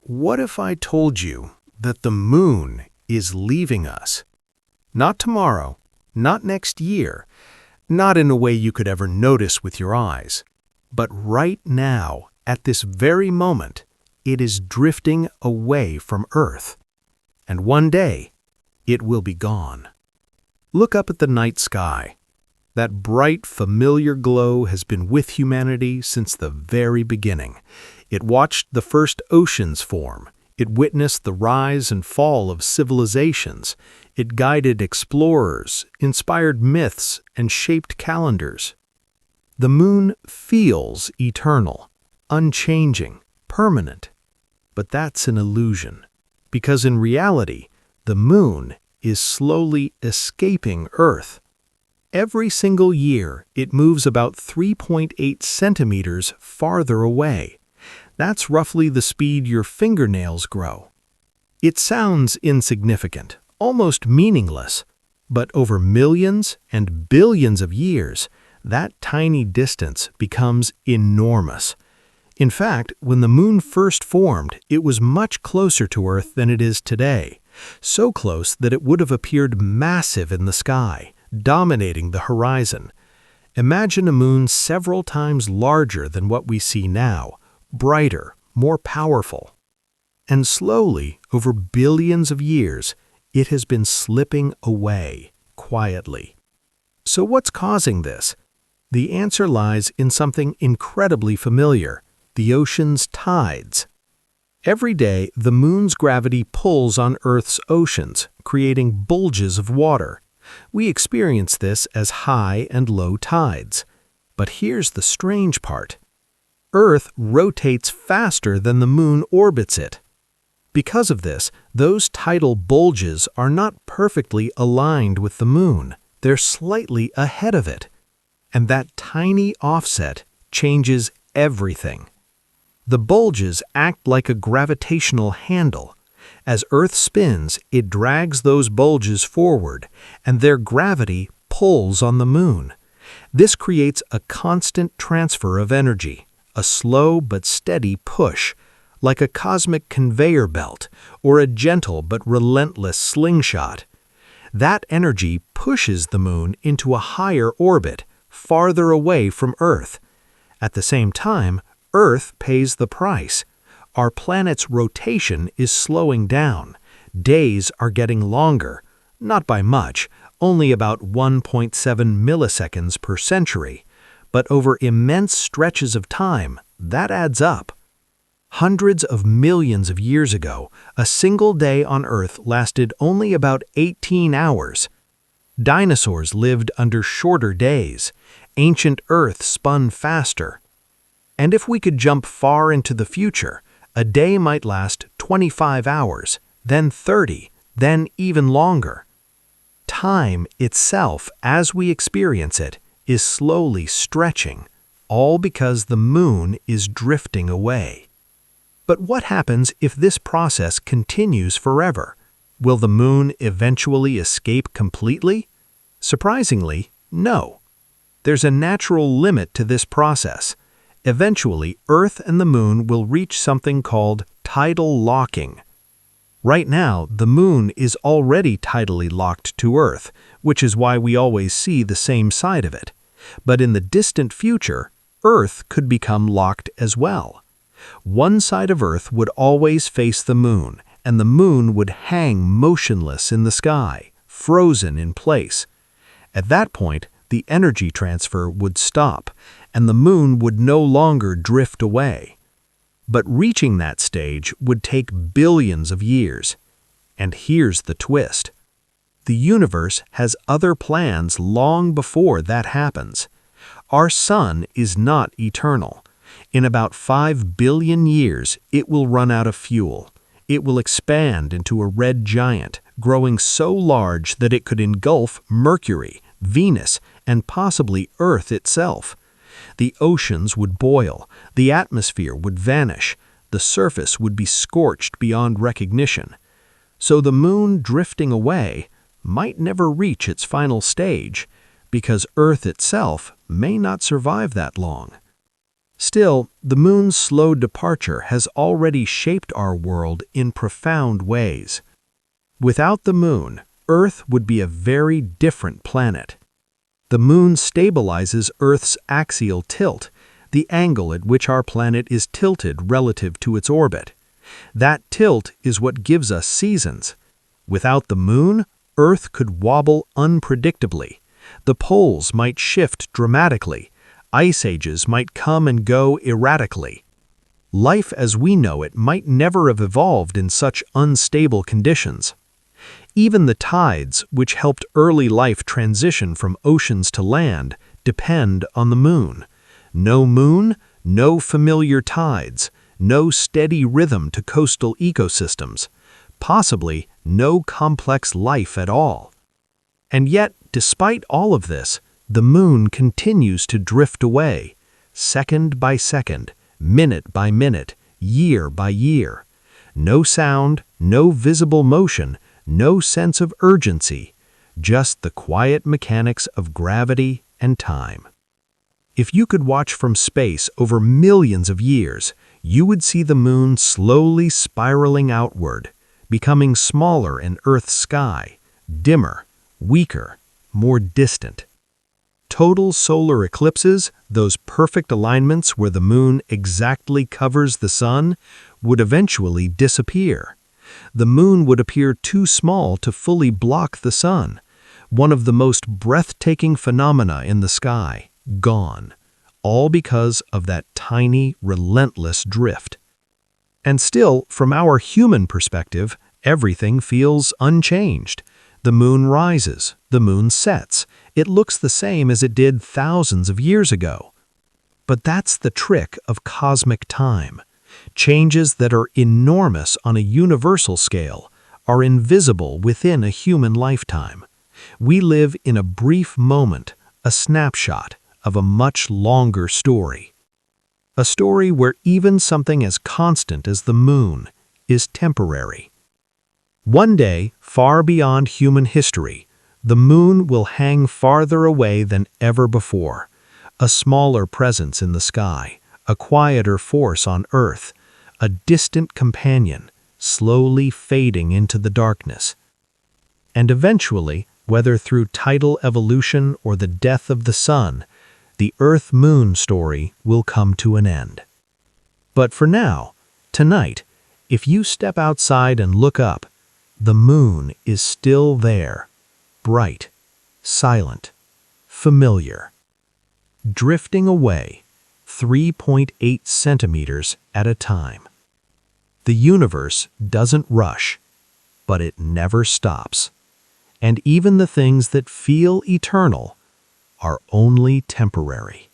What if I told you that the moon is leaving us? Not tomorrow, not next year, not in a way you could ever notice with your eyes, but right now, at this very moment, it is drifting away from Earth. And one day, it will be gone. Look up at the night sky. That bright, familiar glow has been with humanity since the very beginning. It watched the first oceans form. It witnessed the rise and fall of civilizations. It guided explorers, inspired myths, and shaped calendars. The moon feels eternal, unchanging, permanent. But that's an illusion, because in reality, the moon is slowly escaping Earth. Every single year, it moves about 3.8 centimeters farther away. That's roughly the speed your fingernails grow. It sounds insignificant, almost meaningless, but over millions and billions of years, that tiny distance becomes enormous. In fact, when the moon first formed, it was much closer to Earth than it is today, so close that it would have appeared massive in the sky, dominating the horizon. Imagine a moon several times larger than what we see now, brighter, more powerful. And slowly, over billions of years, it has been slipping away, quietly. So what's causing this? The answer lies in something incredibly familiar: the ocean's tides. Every day, the moon's gravity pulls on Earth's oceans, creating bulges of water. We experience this as high and low tides. But here's the strange part. Earth rotates faster than the moon orbits it. Because of this, those tidal bulges are not perfectly aligned with the moon. They're slightly ahead of it. And that tiny offset changes everything. The bulges act like a gravitational handle. As Earth spins, it drags those bulges forward, and their gravity pulls on the moon. This creates a constant transfer of energy, a slow but steady push, like a cosmic conveyor belt or a gentle but relentless slingshot. That energy pushes the moon into a higher orbit, farther away from Earth. At the same time, Earth pays the price. Our planet's rotation is slowing down. Days are getting longer, not by much, only about 1.7 milliseconds per century. But over immense stretches of time, that adds up. Hundreds of millions of years ago, a single day on Earth lasted only about 18 hours. Dinosaurs lived under shorter days. Ancient Earth spun faster. And if we could jump far into the future, a day might last 25 hours, then 30, then even longer. Time itself, as we experience it, is slowly stretching, all because the moon is drifting away. But what happens if this process continues forever? Will the moon eventually escape completely? Surprisingly, no. There's a natural limit to this process. Eventually, Earth and the moon will reach something called tidal locking. Right now, the moon is already tidally locked to Earth, which is why we always see the same side of it. But in the distant future, Earth could become locked as well. One side of Earth would always face the moon, and the moon would hang motionless in the sky, frozen in place. At that point, the energy transfer would stop, and the moon would no longer drift away. But reaching that stage would take billions of years. And here's the twist. The universe has other plans long before that happens. Our sun is not eternal. In about 5 billion years, it will run out of fuel. It will expand into a red giant, growing so large that it could engulf Mercury, Venus, and possibly Earth itself. The oceans would boil, the atmosphere would vanish, the surface would be scorched beyond recognition. So the moon drifting away might never reach its final stage, because Earth itself may not survive that long. Still, the moon's slow departure has already shaped our world in profound ways. Without the moon, Earth would be a very different planet. The moon stabilizes Earth's axial tilt, the angle at which our planet is tilted relative to its orbit. That tilt is what gives us seasons. Without the moon, Earth could wobble unpredictably. The poles might shift dramatically. Ice ages might come and go erratically. Life as we know it might never have evolved in such unstable conditions. Even the tides, which helped early life transition from oceans to land, depend on the moon. No moon, no familiar tides, no steady rhythm to coastal ecosystems, possibly no complex life at all. And yet, despite all of this, the moon continues to drift away, second by second, minute by minute, year by year. No sound, no visible motion, no sense of urgency, just the quiet mechanics of gravity and time. If you could watch from space over millions of years, you would see the moon slowly spiraling outward, becoming smaller in Earth's sky, dimmer, weaker, more distant. Total solar eclipses, those perfect alignments where the moon exactly covers the sun, would eventually disappear. The moon would appear too small to fully block the sun, one of the most breathtaking phenomena in the sky, gone, all because of that tiny, relentless drift. And still, from our human perspective, everything feels unchanged. The moon rises, the moon sets. It looks the same as it did thousands of years ago. But that's the trick of cosmic time. Changes that are enormous on a universal scale are invisible within a human lifetime. We live in a brief moment, a snapshot of a much longer story. A story where even something as constant as the moon is temporary. One day, far beyond human history, the moon will hang farther away than ever before, a smaller presence in the sky, a quieter force on Earth, a distant companion, slowly fading into the darkness. And eventually, whether through tidal evolution or the death of the sun, the Earth-Moon story will come to an end. But for now, tonight, if you step outside and look up, the moon is still there, bright, silent, familiar, drifting away 3.8 centimeters at a time. The universe doesn't rush, but it never stops. And even the things that feel eternal are only temporary.